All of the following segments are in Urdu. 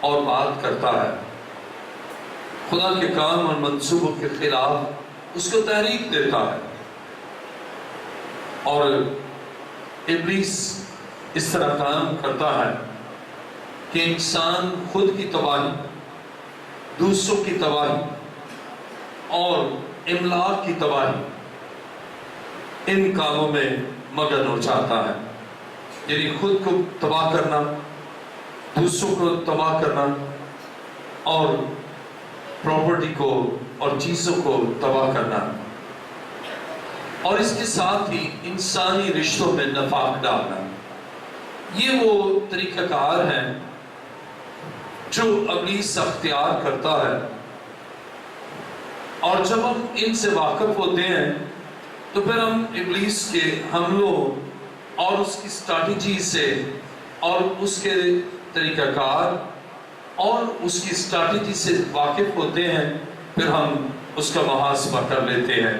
اور بات کرتا ہے، خدا کے کام اور منصوبوں کے خلاف اس کو تحریک دیتا ہے، اور ابلیس اس طرح کام کرتا ہے کہ انسان خود کی تباہی، دوسروں کی تباہی اور املاک کی تباہی، ان کاموں میں مگن ہو جاتا ہے، یعنی خود کو تباہ کرنا، دوسروں کو تباہ کرنا اور پراپرٹی کو اور چیزوں کو تباہ کرنا، اور اس کے ساتھ ہی انسانی رشتوں میں نفاق ڈالنا۔ یہ وہ طریقہ کار ہے جو ابلیس اختیار کرتا ہے، اور جب ہم ان سے واقف ہوتے ہیں تو پھر ہم ابلیس کے حملوں اور اس کی اسٹریٹجی سے اور اس کے طریقہ کار اور اس کی اسٹریٹجی سے واقف ہوتے ہیں، پھر ہم اس کا محاسبہ کر لیتے ہیں،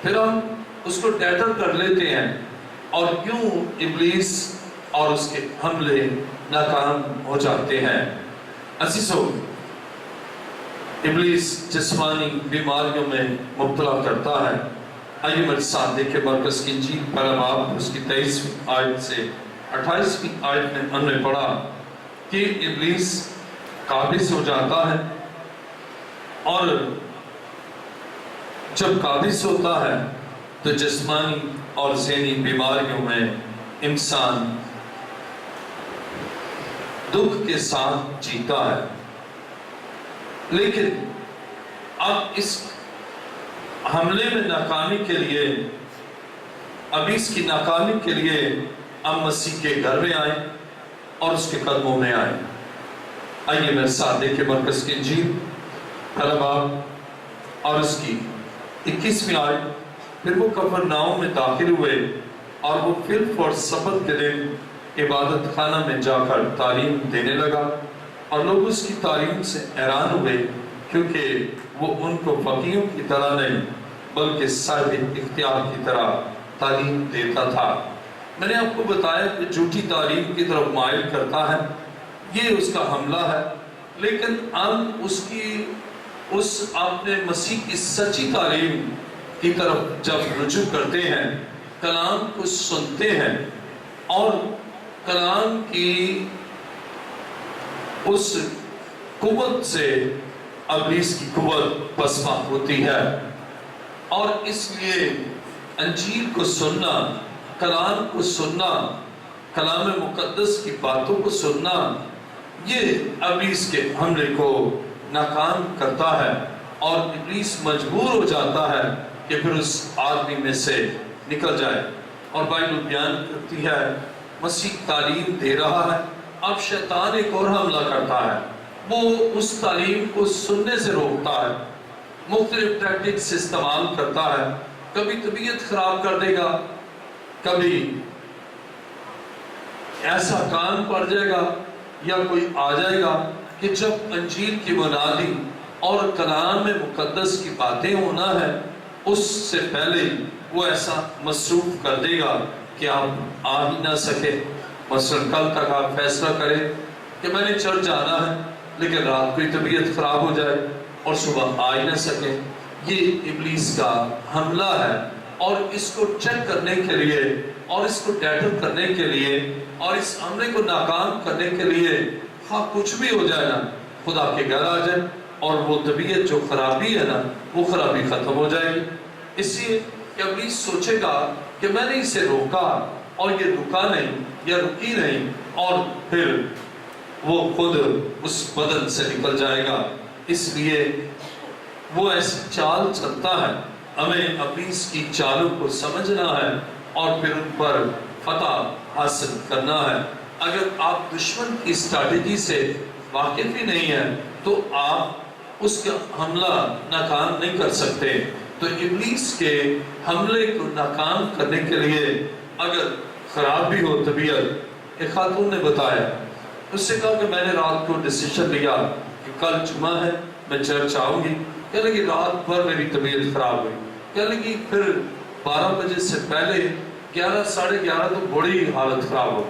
پھر ہم اس کو ڈیٹر کر لیتے ہیں، اور یوں ابلیس اور اس کے حملے ناکام ہو جاتے ہیں۔ عزیزو، ابلیس جسمانی بیماریوں میں مبتلا کرتا ہے۔ آئیے میرے ساتھ دیکھیں مرکز کی انجیل پہلا باب اس کی 23ویں آیت سے 28ویں آیت میں ہم نے پڑھا کہ ابلیس قابض ہو جاتا ہے، اور جب قابض ہوتا ہے تو جسمانی اور ذہنی بیماریوں میں انسان دکھ کے ساتھ جیتا ہے۔ لیکن اب اس حملے میں ناکامی کے لیے، اب اس کی ناکامی کے لیے ہم مسیح کے گھر میں آئیں اور اس کے قدموں میں آئیں۔ آئیے میرے ساتھ دیکھیں مرکز کی انجیل پہلا باب اور اس کی 21ویں آیت۔ پھر وہ کفرناؤم میں داخل ہوئے، اور وہ فلف اور سبت کے دن عبادت خانہ میں جا کر تعلیم دینے لگا، اور لوگ اس کی تعلیم سے حیران ہوئے، کیونکہ وہ ان کو فقیہوں کی طرح نہیں بلکہ صاحب اختیار کی طرح تعلیم دیتا تھا۔ میں نے آپ کو بتایا کہ جھوٹی تعلیم کی طرف مائل کرتا ہے، یہ اس کا حملہ ہے، لیکن ہم اس اپنے مسیح کی سچی تعلیم کی طرف جب رجوع کرتے ہیں، کلام کو سنتے ہیں، اور کلام کی اس قوت سے ابلیس کی قوت پسپا ہوتی ہے، اور اس لیے انجیل کو سننا، کلام کو سننا، کلام مقدس کی باتوں کو سننا، یہ ابلیس کے حملے کو ناکام کرتا ہے، اور ابلیس مجبور ہو جاتا ہے کہ پھر اس آدمی میں سے نکل جائے۔ اور بائبل بیان کرتی ہے مسیح تعلیم دے رہا ہے، اب شیطان ایک اور حملہ کرتا ہے، وہ اس تعلیم کو سننے سے روکتا ہے، مختلف ٹیکٹکس استعمال کرتا ہے، کبھی طبیعت خراب کر دے گا، کبھی ایسا کان پڑ جائے گا یا کوئی آ جائے گا کہ جب انجیل کی منادی اور کلام مقدس کی باتیں ہونا ہے، اس سے پہلے وہ ایسا مصروف کر دے گا کہ آپ آ ہی نہ سکے۔ مثلا کل تک آپ فیصلہ کریں کہ میں نے چرچ جانا ہے، لیکن رات کو طبیعت خراب ہو جائے اور صبح آ ہی نہ سکے۔ یہ ابلیس کا حملہ ہے، اور اس کو چیک کرنے کے لیے اور اس کو ڈیٹر کرنے کے لیے اور اس حملے کو ناکام کرنے کے لیے ہاں کچھ بھی ہو جائے نا، خدا کے گھر آ جائے اور وہ طبیعت جو خرابی ہے نا، وہ خرابی ختم ہو جائے گی۔ اس لیے کہ ابلیس سوچے گا کہ میں نے اسے روکا اور یہ رکا نہیں یا رکی نہیں، اور پھر وہ خود اس بدن سے نکل جائے گا۔ اس لیے وہ ایسی چال چلتا ہے، ہمیں ابلیس کی چالوں کو سمجھنا ہے اور پھر ان پر فتح حاصل کرنا ہے۔ اگر آپ دشمن کی اسٹریٹجی سے واقف ہی نہیں ہیں تو آپ اس کا حملہ ناکام نہیں کر سکتے۔ تو ابلیس کے حملے کو ناکام کرنے کے لیے اگر خراب بھی ہو طبیعت، ایک خاتون نے بتایا، اس سے کہا کہ میں نے رات کو ڈیسیشن لیا کہ کل جمعہ ہے میں چرچ آؤں گی، کہنے لگی رات بھر میری طبیعت خراب ہوئی، کہنے لگی پھر 12 بجے سے پہلے 11 ساڑھے 11 تو بڑی حالت خراب ہو۔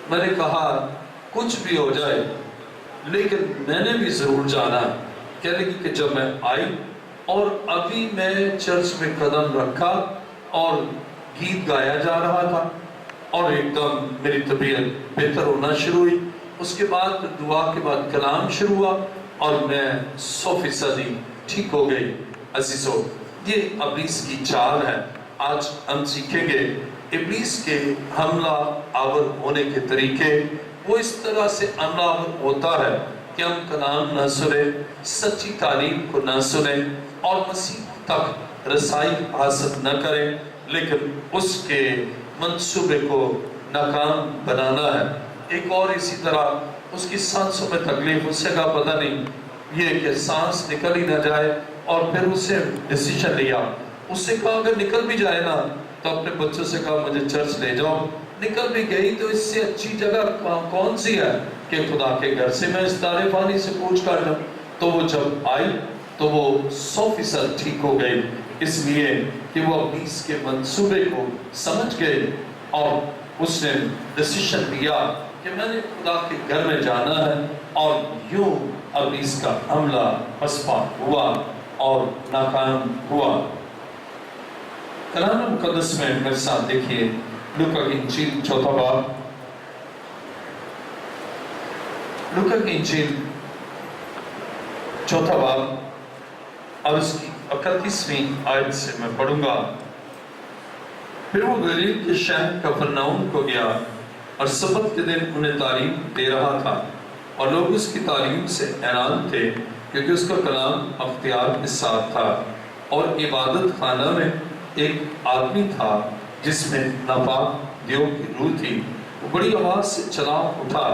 میں نے کہا کچھ بھی ہو جائے لیکن میں نے بھی ضرور جانا. کہنے لگی کہ جب میں آئی اور ابھی میں چرچ میں قدم رکھا اور گیت گایا جا رہا تھا اور ایک دم میری طبیعت بہتر ہونا شروع ہوئی. اس کے بعد دعا کے بعد کلام شروع ہوا اور میں 100% ٹھیک ہو گئی. عزیزو، یہ ابلیس کی چال ہے. آج ہم سیکھیں گے ابلیس کے حملہ آور ہونے کے طریقے. وہ اس طرح سے حملہ آور ہوتا ہے کہ ہم کلام نہ سنیں، سچی تعلیم کو نہ سنیں اور مسیح تک رسائی حاصل نہ کریں، لیکن اس کے منصوبے کو ناکام بنانا ہے. ایک اور اسی طرح اس کی سانسوں میں تکلیف. اس سے کہا پتہ نہیں یہ کہ سانس نکل ہی نہ جائے، اور پھر اس سے ڈیسیشن لیا. اس سے کہا اگر نکل بھی جائے نا تو اپنے بچوں سے کہا مجھے چرچ لے جاؤ. نکل بھی گئی تو اس سے اچھی جگہ کون سی ہے کہ خدا کے گھر سے میں اس دارے فانی سے پوچھ کر جاؤں. تو وہ جب آئی تو وہ 100% ٹھیک ہو گئی، اس لیے کہ وہ ابلیس کے منصوبے کو سمجھ گئے اور اس نے ڈیسیشن لیا کہ میں نے خدا کے گھر میں جانا ہے. اور یوں ابلیس کا حملہ پسپا ہوا اور ناکام ہوا. کلام مقدس میں میرے ساتھ دیکھیے لوکا کی انجیل 4 باب. لوکا کی انجیل 4 باب اور اس کی 31ویں آیت سے میں پڑھوں گا. پھر وہ گلیل کے شہر کفرنہوم کو گیا اور سبت کے دن انہیں تعلیم دے رہا تھا، اور لوگ اس کی تعلیم سے حیران تھے کیونکہ اس کا کلام اختیار کے ساتھ تھا. اور عبادت خانہ میں ایک آدمی تھا جس میں ناپاک دیو کی روح تھی. وہ بڑی آواز سے چلا اٹھا،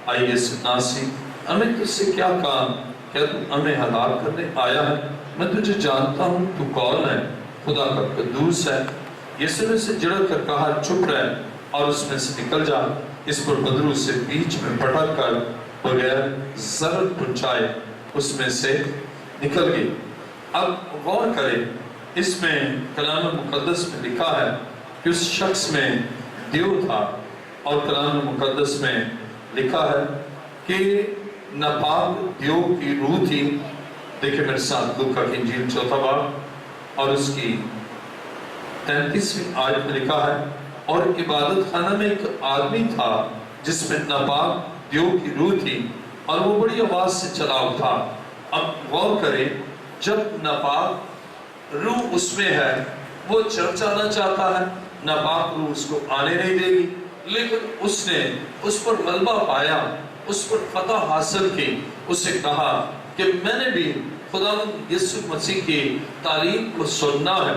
آئیے ناسی، ہمیں تجھ سے کیا کام؟ کیا تو ہمیں ہلاک کرنے آیا ہے؟ میں تجھے جانتا ہوں تو کون ہے، خدا کا قدوس ہے. یسوع نے اسے جھڑک کر کہا چپ رہ اور اس میں سے نکل جا. اس پر بدرو سے بیچ میں پٹک کر بغیر ضرر پہنچائے اس میں سے نکل گئی. اب غور کریں، اس میں کلام مقدس میں لکھا ہے کہ اس شخص میں دیو تھا، اور کلام مقدس میں لکھا ہے کہ ناپاک دیو کی روح تھی. دیکھیں میرے ساتھ لوکا کی انجیل 4 باب اور اس کی 33ویں آیت میں لکھا ہے، اور عبادت خانہ میں ایک آدمی تھا جس میں ناپاک دیو کی روح تھی، اور وہ بڑی آواز سے چلا اٹھا. اب غور کریں، جب ناپاک روح اس میں ہے وہ چرچ آنا چاہتا ہے، ناپاک روح اس کو آنے نہیں دے گی، لیکن اس نے اس پر غلبہ پایا، اس پر فتح حاصل کی. اسے کہا کہ میں نے بھی خدا یسوع مسیح کی تعلیم کو سننا ہے،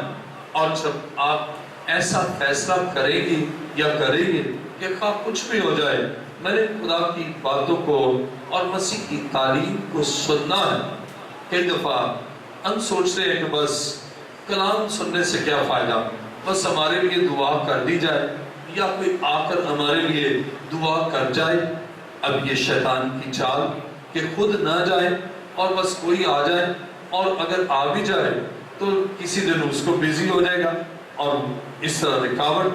اور جب آپ ایسا فیصلہ کریں گی یا کریں گے کہ خواہ کچھ بھی ہو جائے، میں نے خدا کی باتوں کو اور مسیح کی تعلیم کو سننا ہے. کئی دفعہ ہم سوچتے ہیں کہ بس کلام سننے سے کیا فائدہ، بس ہمارے لیے دعا کر دی جائے یا کوئی آ کر ہمارے لیے دعا کر جائے. اب یہ شیطان کی چال کہ خود نہ جائے اور بس کوئی آ جائے، اور اگر آ بھی جائے تو کسی دن اس کو بیزی ہو جائے گا، اور اس طرح رکاوٹ.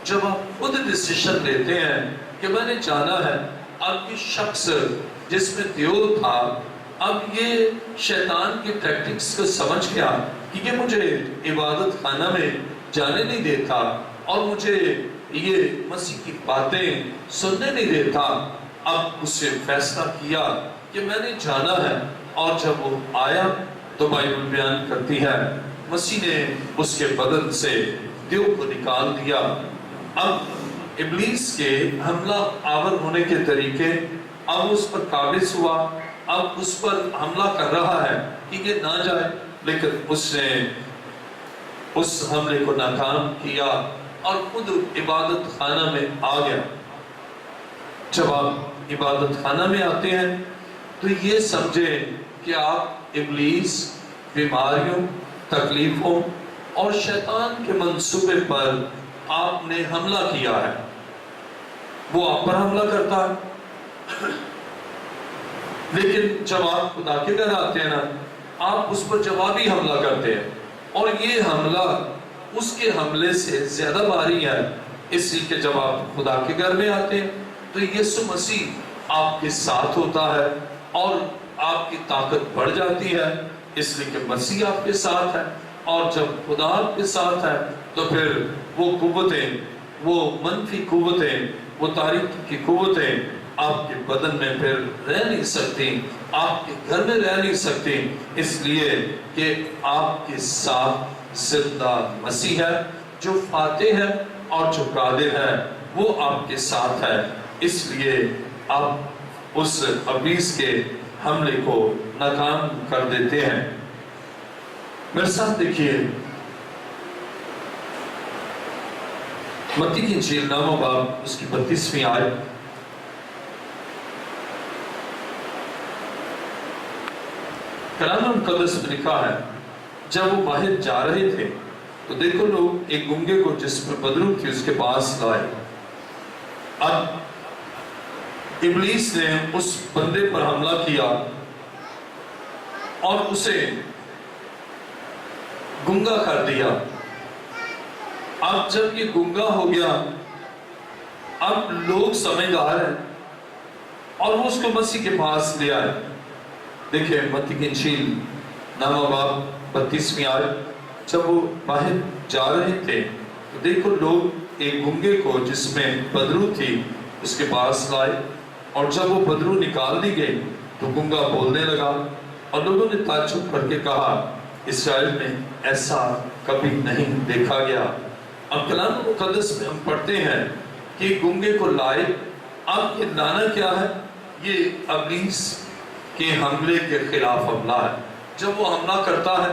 جب آپ خود ڈیسیشن لیتے ہیں کہ میں نے جانا ہے، اب یہ شخص جس میں دیو تھا اب یہ شیطان کی ٹیکٹکس کو سمجھ گیا کہ یہ مجھے عبادت خانہ میں جانے نہیں دیتا اور مجھے یہ مسیح کی باتیں سننے نہیں دیتا. اب اس سے فیصلہ کیا کہ میں نے جانا ہے، اور جب وہ آیا تو بائبل بیان کرتی ہے مسیح نے اس کے بدن سے دیو کو نکال دیا. اب ابلیس کے حملہ آور ہونے کے طریقے، اب اس پر قابض ہوا، اب اس پر حملہ کر رہا ہے کہ یہ نہ جائے، لیکن اس نے اس حملے کو ناکام کیا اور خود عبادت خانہ میں آ گیا. جب آپ عبادت خانہ میں آتے ہیں تو یہ سمجھیں کہ آپ ابلیس، بیماریوں، تکلیفوں اور شیطان کے منصوبے پر آپ نے حملہ کیا ہے. وہ آپ پر حملہ کرتا ہے، لیکن جب آپ خدا کے گھر آتے ہیں نا، آپ اس پر جوابی حملہ کرتے ہیں، اور یہ حملہ اس کے حملے سے زیادہ بھاری ہے، اس لیے کہ جب آپ خدا کے گھر میں آتے ہیں تو یسوع مسیح آپ کے ساتھ ہوتا ہے، اور آپ کی طاقت بڑھ جاتی ہے، اس لیے کہ مسیح آپ کے ساتھ ہے، اور جب خدا آپ کے ساتھ ہے تو پھر وہ قوتیں، وہ منفی قوتیں، وہ تاریکی کی قوتیں آپ کے بدن میں پھر رہ نہیں سکتی، آپ کے گھر میں رہ نہیں سکتی، اس لیے کہ آپ کے ساتھ زندہ مسیح ہے جو فاتح ہے اور جو قادر ہے، وہ آپ کے ساتھ ہے۔ اس لیے آپ اس ابلیس کے حملے کو ناکام کر دیتے ہیں۔ میرے ساتھ دیکھیے متی کی انجیل 9 باب اس کی 32ویں آیت۔ کلام مقدس میں لکھا ہے، جب وہ باہر جا رہے تھے تو دیکھو لوگ ایک گنگے کو جس پر بدرو تھی اس کے پاس لائے۔ اب ابلیس نے اس بندے پر حملہ کیا اور اسے گنگا کر دیا۔ اب جب یہ گنگا ہو گیا، اب لوگ سمجھدار ہیں اور وہ اس کو مسیح کے پاس لے آئے۔ دیکھیں متی کی انجیل 9 باب 32ویں آیت، جب وہ باہر جا رہے تھے تو دیکھو لوگ ایک گنگے کو جس میں بدرو تھی اس کے پاس لائے، اور جب وہ بدرو نکال دی گئی تو گنگا بولنے لگا، اور لوگوں نے تعجب کر کے کہا اسرائیل میں ایسا کبھی نہیں دیکھا گیا۔ اب کلام مقدس میں ہم پڑھتے ہیں کہ گنگے کو لائے۔ اب یہ لانا کیا ہے؟ یہ ابلیس کے حملے کے خلاف حملہ ہے۔ جب وہ حملہ کرتا ہے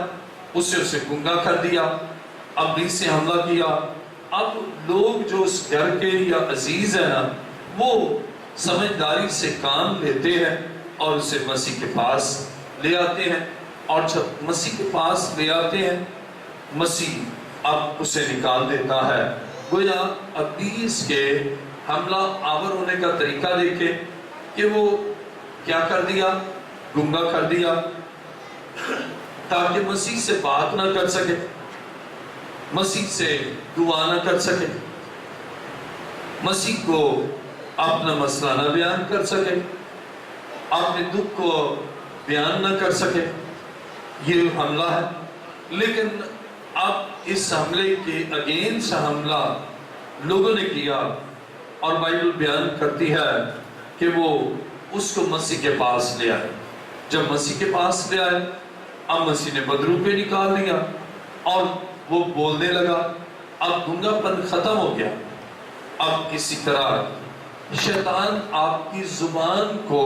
اسے گنگا کر دیا، ابلیس سے حملہ کیا۔ اب لوگ جو اس گھر کے یا عزیز ہیں نا، وہ سمجھداری سے کام لیتے ہیں اور اسے مسیح کے پاس لے آتے ہیں، اور جب مسیح کے پاس لے آتے ہیں مسیح اب اسے نکال دیتا ہے۔ گویا ابلیس کے حملہ آور ہونے کا طریقہ دیکھیں کہ وہ کیا کر دیا؟ گنگا کر دیا، تاکہ مسیح سے بات نہ کر سکے، مسیح سے دعا نہ کر سکے، مسیح کو اپنا مسئلہ نہ بیان کر سکے، اپنے دکھ کو بیان نہ کر سکے۔ یہ حملہ ہے۔ لیکن اب اس حملے کے اگینسٹ حملہ لوگوں نے کیا، اور بائبل بیان کرتی ہے کہ وہ اس کو مسیح کے پاس لے آئے۔ جب مسیح کے پاس لے آئے، اب مسیح نے بدرو پہ نکال دیا اور وہ بولنے لگا۔ اب گنگا پن ختم ہو گیا۔ اب اسی طرح شیطان آپ کی زبان کو،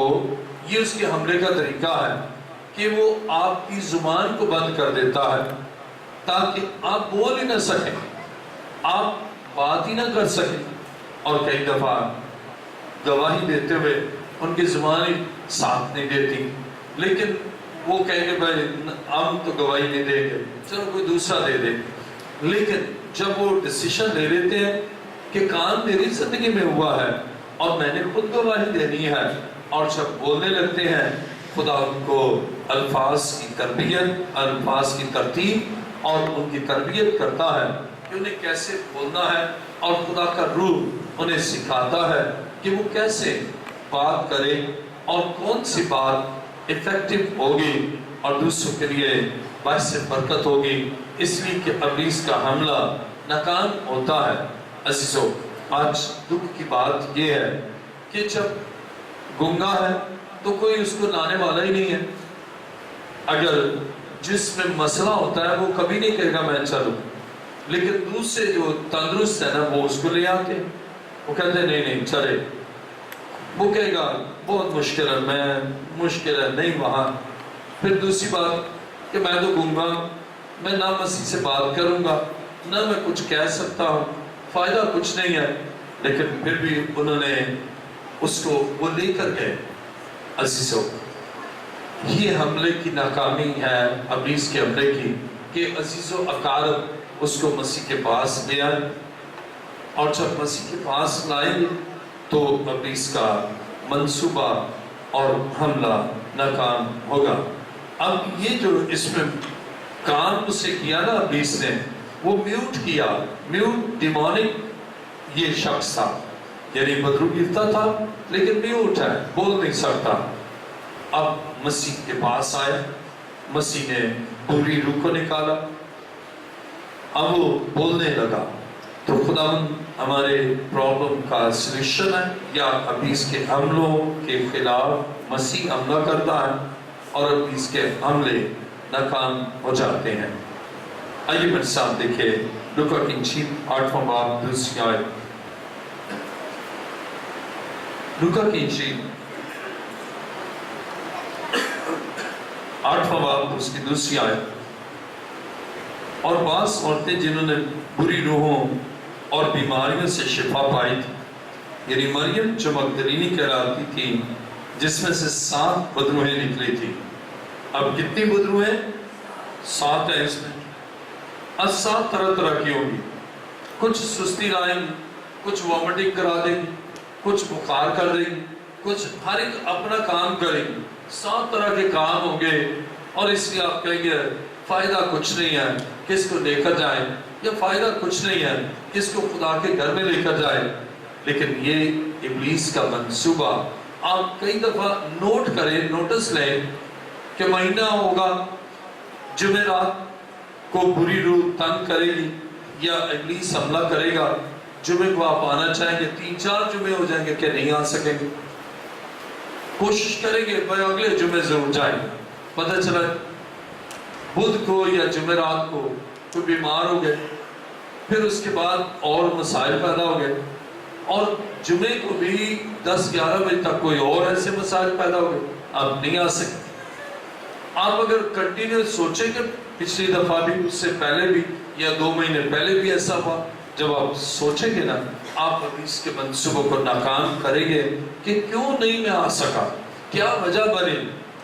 یہ اس کے حملے کا طریقہ ہے کہ وہ آپ کی زبان کو بند کر دیتا ہے تاکہ آپ بول ہی نہ سکیں، آپ بات ہی نہ کر سکیں، اور کئی دفعہ گواہی دیتے ہوئے ان کی زبان ہی ساتھ نہیں دیتی، لیکن وہ کہیں گے بھائی ہم تو گواہی نہیں دیں گے، چلو کوئی دوسرا دے دے۔ لیکن جب وہ ڈیسیشن لے لیتے ہیں کہ کام میری زندگی میں ہوا ہے اور میں نے خود گواہی دینی ہے، اور جب بولنے لگتے ہیں خدا ان کو الفاظ کی تربیت، الفاظ کی ترتیب اور ان کی تربیت کرتا ہے کہ انہیں کیسے بولنا ہے، اور خدا کا روح انہیں سکھاتا ہے کہ وہ کیسے بات کرے اور کون سی بات ایفیکٹو ہوگی اور دوسروں کے لیے باعث برکت ہوگی، اس لیے کہ ابلیس کا حملہ ناکام ہوتا ہے۔ عزیزو، آج دکھ کی بات یہ ہے کہ جب گنگا ہے تو کوئی اس کو لانے والا ہی نہیں ہے۔ اگر جس میں مسئلہ ہوتا ہے وہ کبھی نہیں کہے گا میں چلوں، لیکن دوسرے جو تندرست ہے نا وہ اس کو لے آتے ہیں، وہ کہتے ہیں نہیں چلے، وہ کہے گا بہت مشکل ہے، مشکل ہے نہیں وہاں۔ پھر دوسری بات کہ میں تو گنگا، میں نہ مسیح سے بات کروں گا، نہ میں کچھ کہہ سکتا ہوں، فائدہ کچھ نہیں ہے، لیکن پھر بھی انہوں نے اس کو وہ لے کر گئے۔ عزیزو، یہ حملے کی ناکامی ہے ابلیس کے حملے کی کہ عزیزو اقارب اس کو مسیح کے پاس لے آئے، اور جب مسیح کے پاس لائیں گے تو ابلیس کا منصوبہ اور حملہ ناکام ہوگا۔ اب یہ جو اس میں کام اسے کیا نا ابلیس نے، وہ میوٹ کیا، میوٹ ڈیمونک یہ شخص تھا، یعنی بدرو گرتا تھا لیکن میوٹ ہے، بول نہیں سکتا۔ اب مسیح کے پاس آیا، مسیح نے بری روح کو نکالا، اب وہ بولنے لگا۔ تو خداوند ہمارے پرابلم کا سلوشن ہے یا ابھی اس کے عملوں کے خلاف مسیح حملہ کرتا ہے اور ابھی اس کے حملے ناکام ہو جاتے ہیں؟ آئیے میرے ساتھ دیکھیں لوکا کی انجیل 8واں باب 2 آیت۔ لوکا کی انجیل 8واں باب اس کی 2 آیت۔ اور بعض عورتیں جنہوں نے بری روحوں اور بیماریوں سے شفا پائی تھی، یعنی مریم جو مگدلینی کہلاتی تھی، جس میں سے 7 بدروہیں نکلی تھی۔ اب کتنی بدروہیں؟ 7 ہیں اس میں۔ اب 7 طرح طرح کی ہوگی، کچھ سستی لائیں گی، کچھ وامٹنگ کرا دیں گی، کچھ بخار کر دیں گی، کچھ ہر ایک اپنا کام کریں گی۔ 7 طرح کے کام ہوں گے، اور اس لیے آپ کہیں گے فائدہ کچھ نہیں ہے، کس کو لے کر جائیں، یا فائدہ کچھ نہیں ہے، کس کو خدا کے گھر میں لے کر جائیں۔ لیکن یہ ابلیس کا منصوبہ، آپ کئی دفعہ نوٹ کریں، نوٹس لیں کہ مہینہ ہوگا، جمعرات کو بری روح تنگ کرے گی یا ابلیس حملہ کرے گا، جمعے کو آپ آنا چاہیں گے، 3-4 جمعے ہو جائیں گے کہ نہیں آ سکیں گے، کوشش کریں گے بھائی اگلے جمعے ضرور جائیں گے، پتہ چلا بدھ کو یا جمعرات کو کوئی بیمار ہو گئے، پھر اس کے بعد اور مسائل پیدا ہو گئے، اور جمعے کو بھی 10-11 بجے تک کوئی اور ایسے مسائل پیدا ہو گئے، آپ نہیں آ سکتے۔ آپ اگر کنٹینیو سوچیں کہ پچھلی دفعہ بھی، اس سے پہلے بھی، یا 2 مہینے پہلے بھی ایسا ہوا، جب آپ سوچیں گے نا، آپ ابھی اس کے منصوبوں کو ناکام کریں گے کہ کیوں نہیں میں آ سکا، کیا وجہ بنی،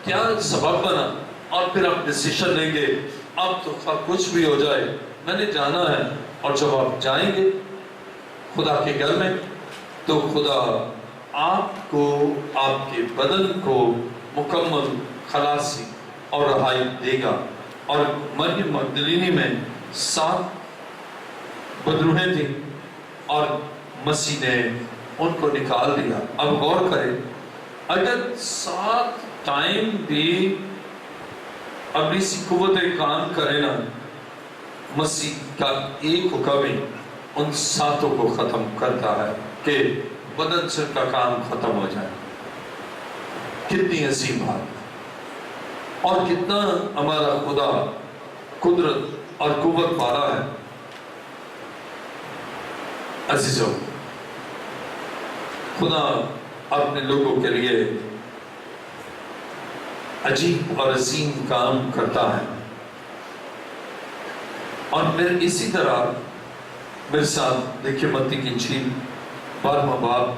کیا سبب بنا، اور پھر آپ ڈیسیشن لیں گے اب تو کچھ بھی ہو جائے میں نے جانا ہے۔ اور جب آپ جائیں گے خدا کے گھر میں، تو خدا آپ کو، آپ کے بدن کو مکمل خلاصی اور رہائی دے گا۔ اور مریم مگدلینی میں 7 بدروہیں تھیں اور مسیح نے ان کو نکال دیا۔ اب غور کریں، اگر 7 ٹائم بھی ابلیسی قوتیں کام کرے نا، مسیح کا ایک حکم ہی ان 7 کو ختم کرتا ہے کہ بدن سے کا کام ختم ہو جائے۔ کتنی عظیم بات، اور کتنا ہمارا خدا قدرت اور قوت والا ہے۔ عزیزوں، خدا اپنے لوگوں کے لیے عجیب اور عظیم کام کرتا ہے۔ اور پھر اسی طرح میرے ساتھ دیکھیے متی کی انجیل 12واں باب،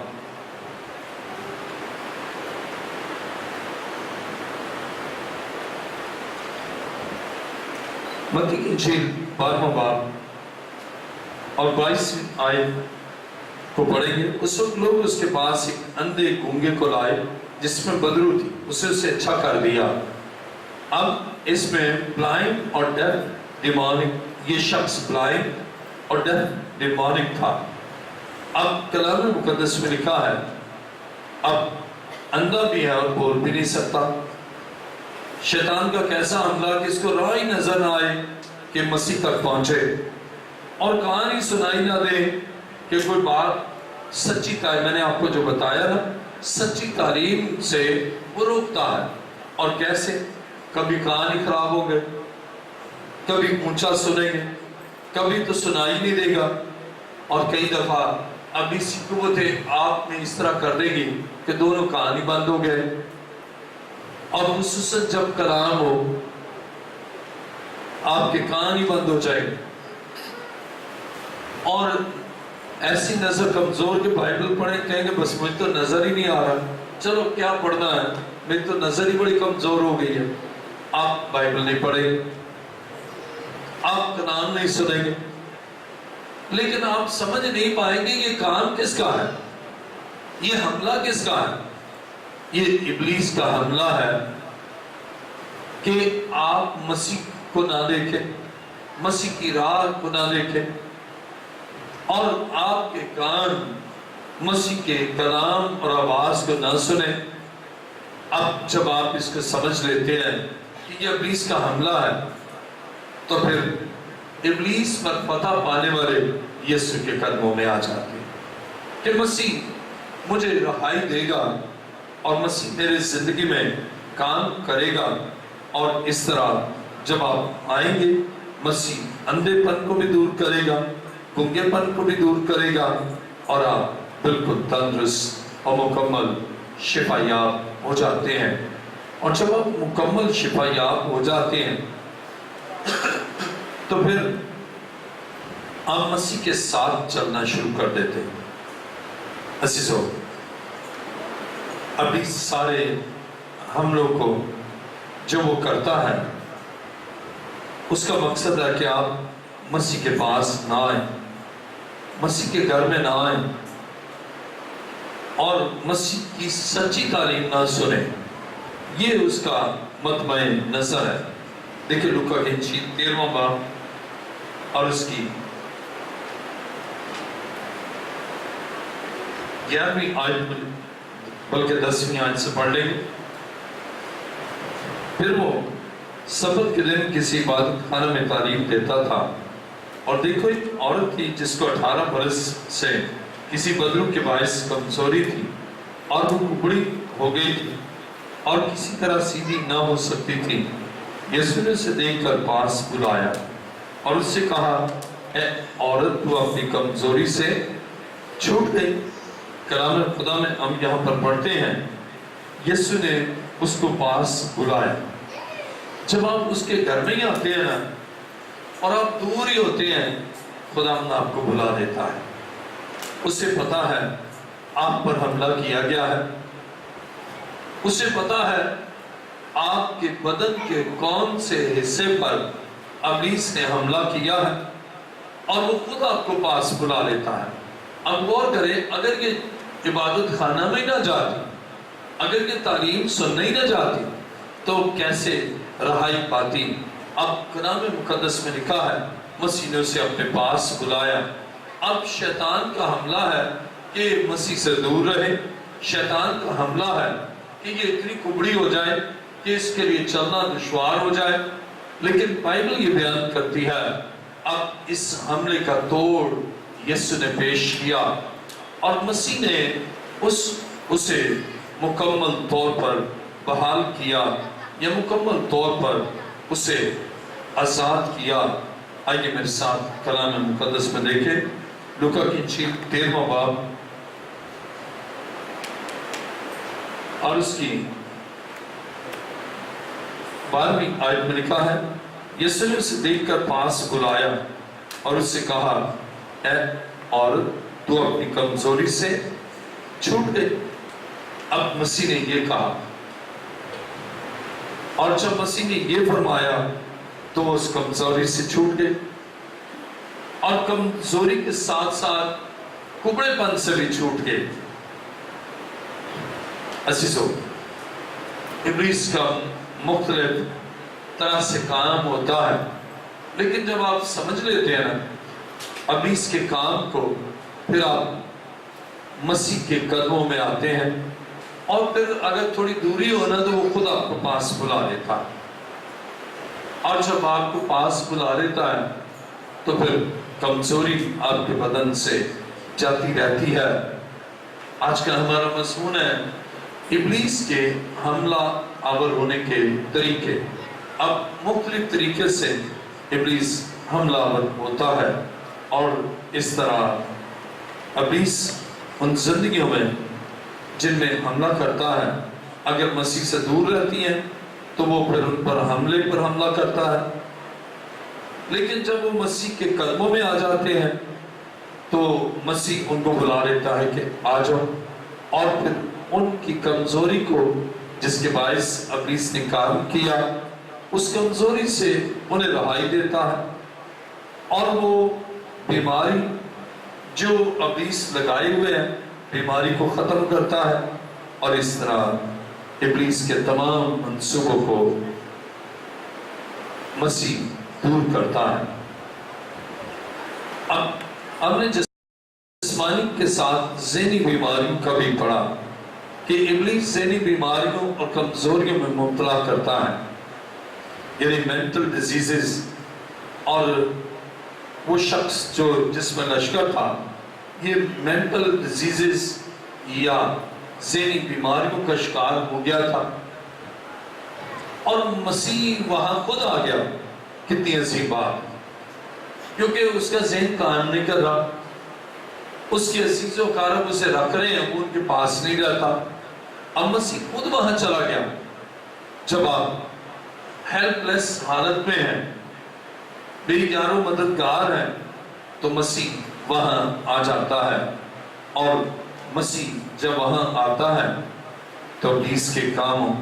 متی کی انجیل 12واں باب اور 22 آیت کو پڑھیں گے۔ اس وقت لوگ اس کے پاس ایک اندھے گونگے کو لائے جس میں بدرو تھی، اسے اچھا کر دیا۔ اب اس میں بلائنڈ اور ڈیف ڈیمونک، یہ شخص بلائنڈ اور ڈیف ڈیمونک تھا۔ اب کلام مقدس میں لکھا ہے، اب اندھا بھی ہے اور بول بھی نہیں سکتا۔ شیطان کا کیسا حملہ کہ اس کو راہ ہی نظر نہ آئے کہ مسیح تک پہنچے، اور کہانی سنائی نہ دے کہ کوئی بات سچی تعلیم، میں نے آپ کو جو بتایا نا، سچی تعلیم سے وہ روکتا ہے۔ اور کیسے؟ کبھی کان ہی خراب ہو گئے، کبھی اونچا سنیں گے، کبھی تو سنائی نہیں دے گا، اور کئی دفعہ اب اسی قوتیں آپ میں اس طرح کر دے گی کہ دونوں کان ہی بند ہو گئے۔ اور خصوصاً جب کلام ہو، آپ کے کان ہی بند ہو جائے گے، اور ایسی نظر کمزور کے بائبل پڑھیں، کہیں گے بس مجھے تو نظر ہی نہیں آ رہا، چلو کیا پڑھنا ہے، میری تو نظر ہی بڑی کمزور ہو گئی ہے۔ آپ بائبل نہیں پڑھیں، آپ کلام نہیں سنیں گے، لیکن آپ سمجھ نہیں پائیں گے یہ کام کس کا ہے، یہ حملہ کس کا ہے۔ یہ ابلیس کا حملہ ہے کہ آپ مسیح کو نہ دیکھیں، مسیح کی راہ کو نہ دیکھیں، اور آپ کے کان مسیح کے کلام اور آواز کو نہ سنیں۔ اب جب آپ اس کو سمجھ لیتے ہیں کہ یہ ابلیس کا حملہ ہے تو پھر ابلیس پر فتح پانے والے یسوع کے قدموں میں آ جاتے ہیں کہ مسیح مجھے رہائی دے گا اور مسیح میرے زندگی میں کام کرے گا، اور اس طرح جب آپ آئیں گے مسیح اندھے پن کو بھی دور کرے گا، گنگے پن کو بھی دور کرے گا، اور آپ بالکل تندرست اور مکمل شفا یاب ہو جاتے ہیں۔ اور جب آپ مکمل شفا یاب ہو جاتے ہیں تو پھر آپ مسیح کے ساتھ چلنا شروع کر دیتے ہیں۔ عزیزو، ابھی سارے حملوں کو جو وہ کرتا ہے اس کا مقصد ہے کہ آپ مسیح کے پاس نہ آئیں، مسیح کے گھر میں نہ آئیں اور مسیح کی سچی تعلیم نہ سنیں۔ یہ اس کا مطمع نظر ہے۔ دیکھیں لوکا کی انجیل 13واں باب اور اس کی 11ویں آیت میں، بلکہ 10ویں آیت سے پڑھ لیں گے۔ پھر وہ سبت کے دن کسی عبادت خانہ میں تعلیم دیتا تھا، اور دیکھو ایک عورت تھی جس کو 18 برس سے کسی بدلو کے باعث کمزوری تھی، اور وہ کبڑی ہو گئی تھی اور کسی طرح سیدھی نہ ہو سکتی تھی۔ یسوع نے اسے دیکھ کر پاس بلایا اور اس سے کہا، اے عورت، تو اپنی کمزوری سے چھوٹ گئی۔ کلام خدا میں ہم یہاں پر پڑھتے ہیں یسوع نے اس کو پاس بلایا۔ جب آپ اس کے گھر میں ہی آتے ہیں نا اور آپ دور ہی ہوتے ہیں، خدا آپ کو بلا دیتا ہے۔ اسے پتا ہے آپ پر حملہ کیا گیا ہے، اسے پتا ہے آپ کے بدن کے کون سے حصے پر ابلیس نے حملہ کیا ہے، اور وہ خود آپ کو پاس بلا لیتا ہے۔ اب غور کریں، اگر یہ عبادت خانہ میں نہ جاتی، اگر یہ تعلیم سننے ہی نہ جاتی تو کیسے رہائی پاتی؟ اب کلام مقدس میں لکھا ہے مسیح نے اسے اپنے پاس بلایا۔ اب شیطان کا حملہ ہے کہ مسیح سے دور رہے، شیطان کا حملہ ہے کہ یہ اتنی کبڑی ہو جائے کہ اس کے لیے چلنا دشوار ہو جائے، لیکن بائبل یہ بیان کرتی ہے اب اس حملے کا توڑ یسوع نے پیش کیا، اور مسیح نے اسے مکمل طور پر بحال کیا، یا مکمل طور پر اسے آزاد کیا۔ آئیے میرے ساتھ کلام مقدس میں دیکھیں، لوکا کی انجیل 13واں باب اور اس کی 12ویں آیت میں لکھا ہے، یسوع نے اسے دیکھ کر پاس بلایا اور اس سے کہا، اے عورت، تو اپنی کمزوری سے چھوٹ گئی۔ اب مسیح نے یہ کہا، اور جب مسیح نے یہ فرمایا تو وہ اس کمزوری سے چھوٹ گئی، اور کمزوری کے ساتھ ساتھ کبڑے پن سے بھی چھوٹ گئے۔ عزیزو، ابلیس کا مختلف طرح سے کام ہوتا ہے، لیکن جب آپ سمجھ لیتے ہیں نا ابلیس کے کام کو، پھر آپ مسیح کے قدموں میں آتے ہیں، اور پھر اگر تھوڑی دوری ہونا تو وہ خود آپ کو پاس بلا لیتا ہے، اور جب آپ کو پاس بلا لیتا ہے تو پھر کمزوری آپ کے بدن سے جاتی رہتی ہے۔ آج کا ہمارا مضمون ہے ابلیس کے حملہ آور ہونے کے طریقے۔ اب مختلف طریقے سے ابلیس حملہ آور ہوتا ہے، اور اس طرح ابلیس ان زندگیوں میں جن میں حملہ کرتا ہے، اگر مسیح سے دور رہتی ہیں تو وہ پھر ان پر حملہ کرتا ہے، لیکن جب وہ مسیح کے قدموں میں آ جاتے ہیں تو مسیح ان کو بلا لیتا ہے کہ آ جاؤ، اور پھر ان کی کمزوری کو جس کے باعث ابلیس نے کام کیا، اس کمزوری سے انہیں رہائی دیتا ہے، اور وہ بیماری جو ابلیس لگائے ہوئے ہیں بیماری کو ختم کرتا ہے، اور اس طرح ابلیس کے تمام منصوبوں کو مسیح دور کرتا ہے۔ اب ہم نے جسمانی کے ساتھ ذہنی بیماری کا بھی پڑھا کہ ابلیس ذہنی بیماریوں اور کمزوریوں میں مبتلا کرتا ہے، یعنی مینٹل ڈیزیزز، اور وہ شخص جو جس میں لشکر تھا یہ مینٹل ڈیزیزز یا ذہنی بیماریوں کا شکار ہو گیا تھا، اور مسیح وہاں خود آ گیا۔ کتنی عظیم بات، کیونکہ اس کا ذہن کام نہیں کر رہا، اس کے عزیز و اقارب اسے رکھ رہے ہیں، وہ ان کے پاس نہیں رہتا۔ اب مسیح خود وہاں چلا گیا۔ جب آپ ہیلپ لیس حالت میں ہیں، بے یار و مددگار ہیں، تو مسیح وہاں آ جاتا ہے، اور مسیح جب وہاں آتا ہے تو ابلیس کے کاموں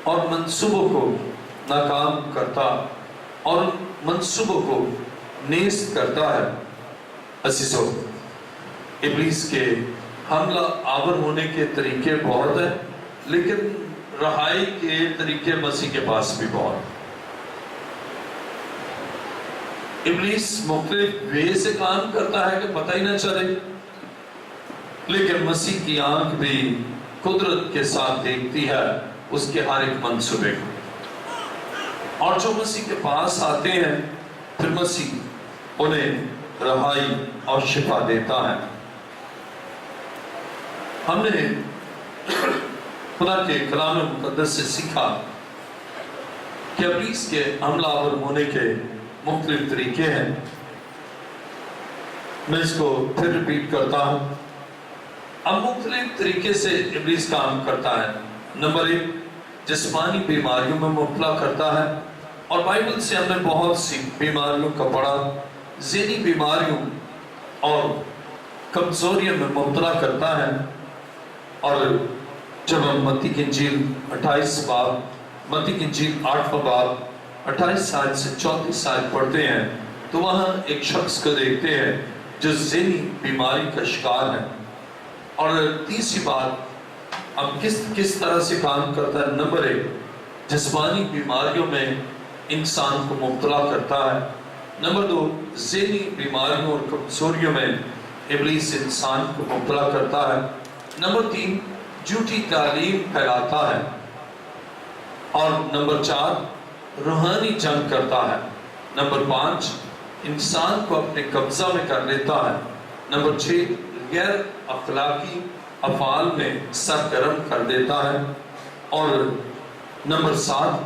اور منصوبوں کو ناکام کرتا اور منصوبوں کو نیست کرتا ہے۔ عزیزو، ابلیس کے حملہ آور ہونے کے طریقے بہت ہیں، لیکن رہائی کے طریقے مسیح کے پاس بھی بہت۔ ابلیس مختلف وے سے کام کرتا ہے کہ پتہ ہی نہ چلے، لیکن مسیح کی آنکھ بھی قدرت کے ساتھ دیکھتی ہے اس کے ہر ایک منصوبے کو، اور جو مسیح کے پاس آتے ہیں پھر مسیح انہیں رہائی اور شفا دیتا ہے۔ ہم نے خدا کے کلام مقدس سے سیکھا کہ ابلیس کے حملہ آور ہونے کے مختلف طریقے ہیں۔ میں اس کو پھر ریپیٹ کرتا ہوں۔ اب مختلف طریقے سے ابلیس کام کرتا ہے۔ نمبر 1، جسمانی بیماریوں میں مبتلا کرتا ہے، اور بائبل سے ہم نے بہت سی بیماریوں کا پڑھا۔ ذہنی بیماریوں اور کمزوریوں میں مبتلا کرتا ہے، اور جب ہم متی کی انجیل 28 باب، متی کی انجیل 8 باب 28 آیت سے 34 آیت پڑھتے ہیں تو وہاں ایک شخص کو دیکھتے ہیں جو ذہنی بیماری کا شکار ہے۔ اور تیسری بات، اب کس طرح سے کام کرتا ہے۔ نمبر 1، جسمانی بیماریوں میں انسان کو مبتلا کرتا ہے۔ نمبر 2، ذہنی بیماریوں اور کمزوریوں میں ابلیس انسان کو مبتلا کرتا ہے۔ نمبر 3، جھوٹی تعلیم پھیلاتا ہے۔ اور نمبر 4، روحانی جنگ کرتا ہے۔ نمبر 5، انسان کو اپنے قبضہ میں کر لیتا ہے۔ نمبر 6، غیر اخلاقی افعال میں سرگرم کر دیتا ہے۔ اور نمبر 7،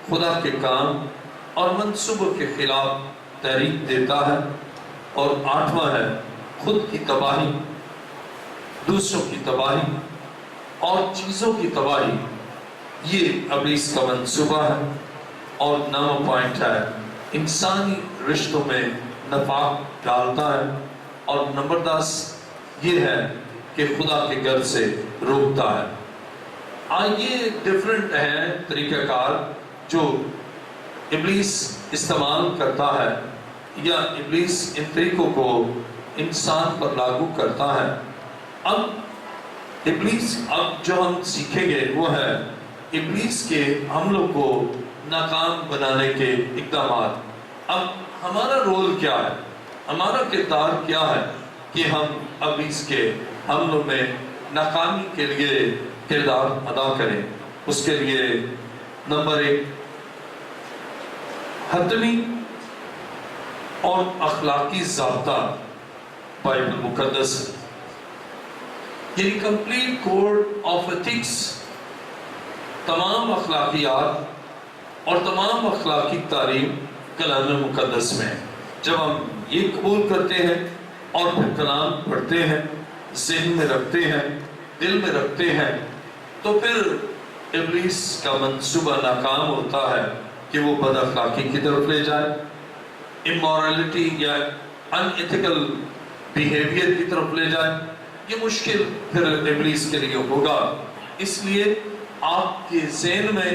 خدا کے کام اور منصوبوں کے خلاف تحریک دیتا ہے۔ اور 8واں ہے خود کی تباہی، دوسروں کی تباہی اور چیزوں کی تباہی۔ یہ ابلیس کا منصوبہ ہے۔ اور 9واں پوائنٹ ہے انسانی رشتوں میں نفاق ڈالتا ہے۔ اور نمبر 10 یہ ہے کہ خدا کے گھر سے روکتا ہے۔ یہ ڈیفرنٹ ہیں طریقہ کار جو ابلیس استعمال کرتا ہے، یا ابلیس ان طریقوں کو انسان پر لاگو کرتا ہے۔ اب ابلیس، اب جو ہم سیکھیں گے وہ ہے ابلیس کے حملوں کو ناکام بنانے کے اقدامات۔ اب ہمارا رول کیا ہے، ہمارا کردار کیا ہے کہ ہم ابلیس کے حملوں میں ناکامی کے لیے کردار ادا کریں۔ اس کے لیے نمبر 1، حتمی اور اخلاقی ضابطہ بائبل مقدس، یعنی کمپلیٹ کوڈ آف ایتھکس، تمام اخلاقیات اور تمام اخلاقی تعلیم کلام مقدس میں۔ جب ہم یہ قبول کرتے ہیں اور پھر کلام پڑھتے ہیں، ذہن میں رکھتے ہیں، دل میں رکھتے ہیں، تو پھر ابلیس کا منصوبہ ناکام ہوتا ہے کہ وہ بد اخلاقی کی طرف لے جائے، امورالٹی یا ان ایتھیکل بیہیویئر کی طرف لے جائے۔ یہ مشکل پھر ابلیس کے لیے ہوگا۔ اس لیے آپ کے ذہن میں،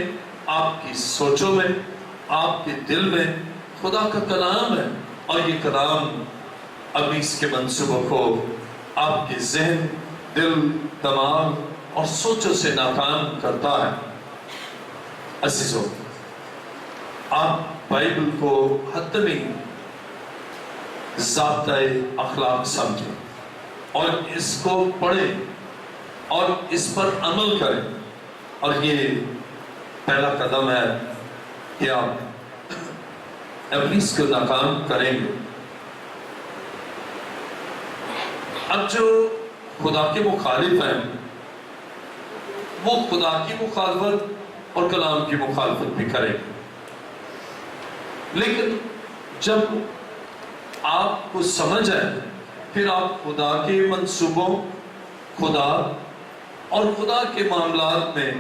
آپ کی سوچوں میں، آپ کے دل میں خدا کا کلام ہے، اور یہ کلام ابلیس کے منصوبوں کو آپ کے ذہن، دل، دماغ اور سوچوں سے ناکام کرتا ہے۔ عزیزو، آپ بائبل کو حتمی ضابطۂ اخلاق سمجھیں اور اس کو پڑھیں، اور اس پر عمل کریں، اور یہ پہلا قدم ہے کہ آپ ابلیس کو ناکام کریں گے۔ اب جو خدا کے مخالف ہیں وہ خدا کی مخالفت اور کلام کی مخالفت بھی کریں گے، لیکن جب آپ کو سمجھ آئے پھر آپ خدا کے منصوبوں، خدا اور خدا کے معاملات میں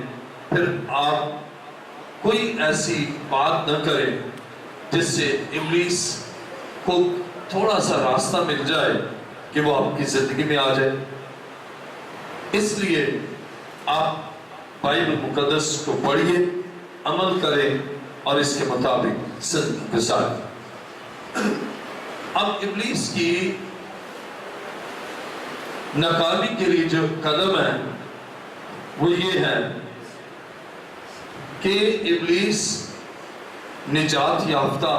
پھر آپ کوئی ایسی بات نہ کریں جس سے ابلیس کو تھوڑا سا راستہ مل جائے کہ وہ آپ کی زندگی میں آ جائے۔ اس لیے آپ بائبل مقدس کو پڑھیے، عمل کریں اور اس کے مطابق زندگی گزاریں۔ اب ابلیس کی ناکامی کے لیے جو قدم ہے وہ یہ ہے کہ ابلیس نجات یافتہ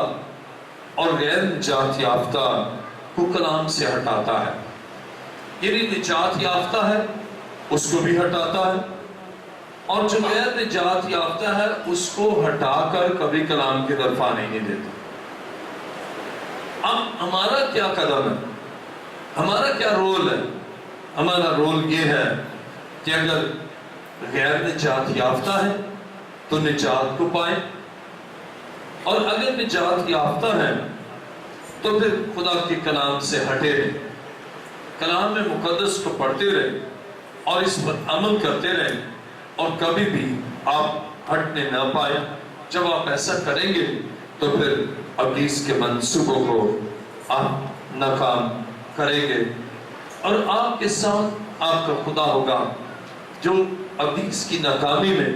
اور غیر نجات یافتہ کو کلام سے ہٹاتا ہے، یعنی نجات یافتہ ہے اس کو بھی ہٹاتا ہے، اور جو غیر نجات یافتہ ہے اس کو ہٹا کر کبھی کلام کی طرف آنے نہیں دیتا۔ اب ہمارا کیا قدم ہے، ہمارا کیا رول ہے؟ ہمارا رول یہ ہے کہ اگر غیر نجات یافتہ ہے تو نجات کو پائیں، اور اگر نجات یافتہ ہے تو پھر خدا کے کلام سے ہٹے رہیں، کلام میں مقدس کو پڑھتے رہیں اور اس پر عمل کرتے رہیں، اور کبھی بھی آپ ہٹنے نہ پائیں۔ جب آپ ایسا کریں گے تو پھر ابلیس کے منصوبوں کو آپ ناکام کریں گے، اور آپ کے ساتھ آپ کا خدا ہوگا جو ابلیس کی ناکامی میں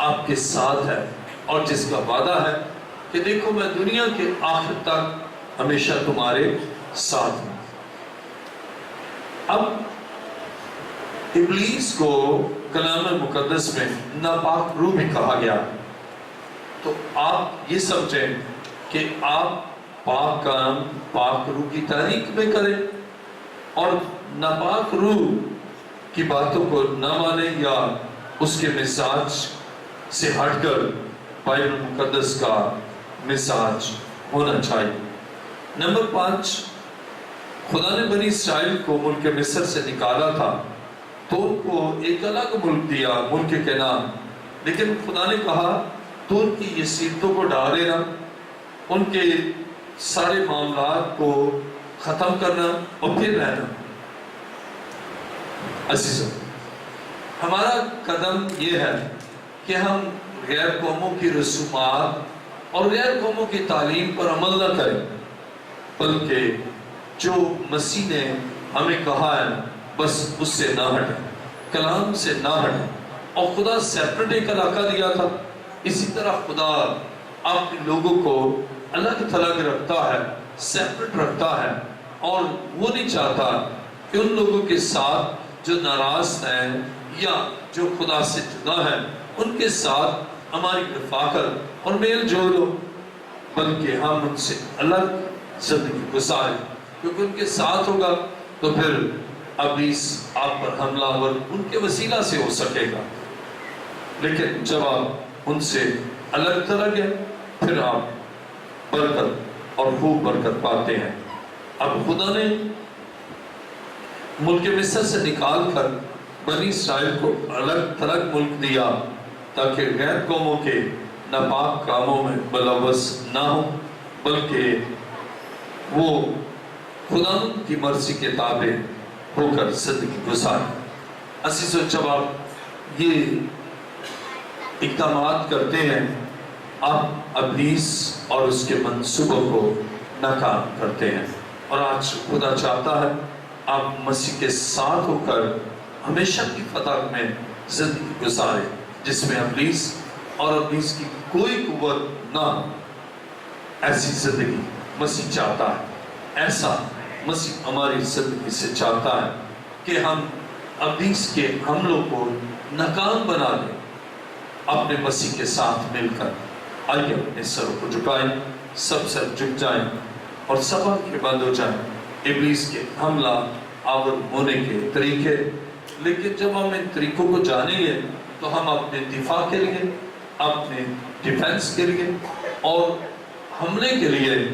آپ کے ساتھ ہے، اور جس کا وعدہ ہے کہ دیکھو میں دنیا کے آخر تک ہمیشہ تمہارے ساتھ ہوں۔ اب ابلیس کو کلام مقدس میں ناپاک روح بھی کہا گیا، تو آپ یہ سمجھیں کہ آپ پاک کام پاک روح کی تحریک میں کریں، اور ناپاک روح کی باتوں کو نہ مانیں یا اس کے مزاج سے ہٹ کر بائبل مقدس کا مزاج ہونا چاہیے۔ نمبر 5، خدا نے بنی اسرائیل کو ملک مصر سے نکالا تھا تو ان کو ایک الگ ملک دیا، ملک کنعان، لیکن خدا نے کہا تو ان کی یہ سیرتوں کو ڈال دینا، ان کے سارے معاملات کو ختم کرنا اور پھر رہنا۔ عزیزو، ہمارا قدم یہ ہے کہ ہم غیر قوموں کی رسومات اور غیر قوموں کی تعلیم پر عمل نہ کریں، بلکہ جو مسیح نے ہمیں کہا ہے بس اس سے نہ ہٹیں، کلام سے نہ ہٹیں۔ اور خدا سیپریٹ ایک علاقہ دیا تھا، اسی طرح خدا اپنے لوگوں کو الگ تھلگ رکھتا ہے، سیپریٹ رکھتا ہے، اور وہ نہیں چاہتا کہ ان لوگوں کے ساتھ جو ناراض ہیں یا جو خدا سے جدا ہیں ان کے ساتھ ہماری رفاقت اور میل جول ہو، بلکہ ہم ان سے الگ زندگی گزاریں، کیونکہ ان کے ساتھ ہوگا تو پھر ابلیس آپ پر حملہ آور ان کے وسیلہ سے ہو سکے گا، لیکن جب آپ ان سے الگ تھلگ ہیں پھر آپ برکت اور خوب برکت پاتے ہیں۔ اب خدا نے ملک مصر سے نکال کر بنی اسرائیل کو الگ تھلگ ملک دیا تاکہ غیر قوموں کے ناپاک کاموں میں ملوث نہ ہو، بلکہ وہ خدا کی مرضی کے تابع ہو کر زندگی گزاریں۔ عزیزو، جب آپ یہ اقدامات کرتے ہیں آپ ابلیس اور اس کے منصوبوں کو ناکام کرتے ہیں، اور آج خدا چاہتا ہے آپ مسیح کے ساتھ ہو کر ہمیشہ کی فتح میں زندگی گزاریں جس میں ابلیس اور ابلیس کی کوئی قوت نہ ہو۔ ایسی زندگی مسیح چاہتا ہے، ایسا مسیح ہماری زندگی سے چاہتا ہے کہ ہم ابلیس کے حملوں کو ناکام بنا دیں اپنے مسیح کے ساتھ مل کر۔ آئیے اپنے سروں کو جھکائیں، سب سر جھک جائیں اور سب آنکھیں بند ہو جائیں۔ ابلیس کے حملہ آور ہونے کے طریقے لیکن جب ہم ان طریقوں کو جانیں گے تو ہم اپنے دفاع کے لیے، اپنے ڈیفنس کے لیے اور حملے کے لیے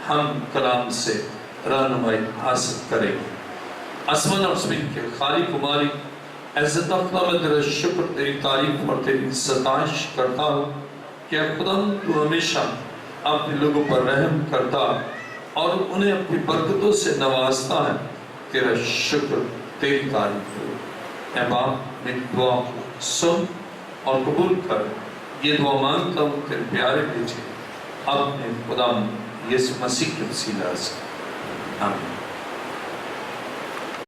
ہم کلام سے رہنمائی حاصل کریں گے۔ آسمان اور زمین کے خالق و مالک، عزت افضل میں تیرا شکر، تیری تعریف اور تیری ستائش کرتا ہوں کہ خداوند تو ہمیشہ اپنے لوگوں پر رحم کرتا اور انہیں اپنی برکتوں سے نوازتا ہے۔ تیرا شکر، تیری تعریف ہو۔ اے باپ، میری دعا کو سن اور قبول کر۔ یہ دعا مانگتا ہوں تیرے پیارے بیٹے اپنے خدا یسوع مسیح کے وسیلہ سے، آمین۔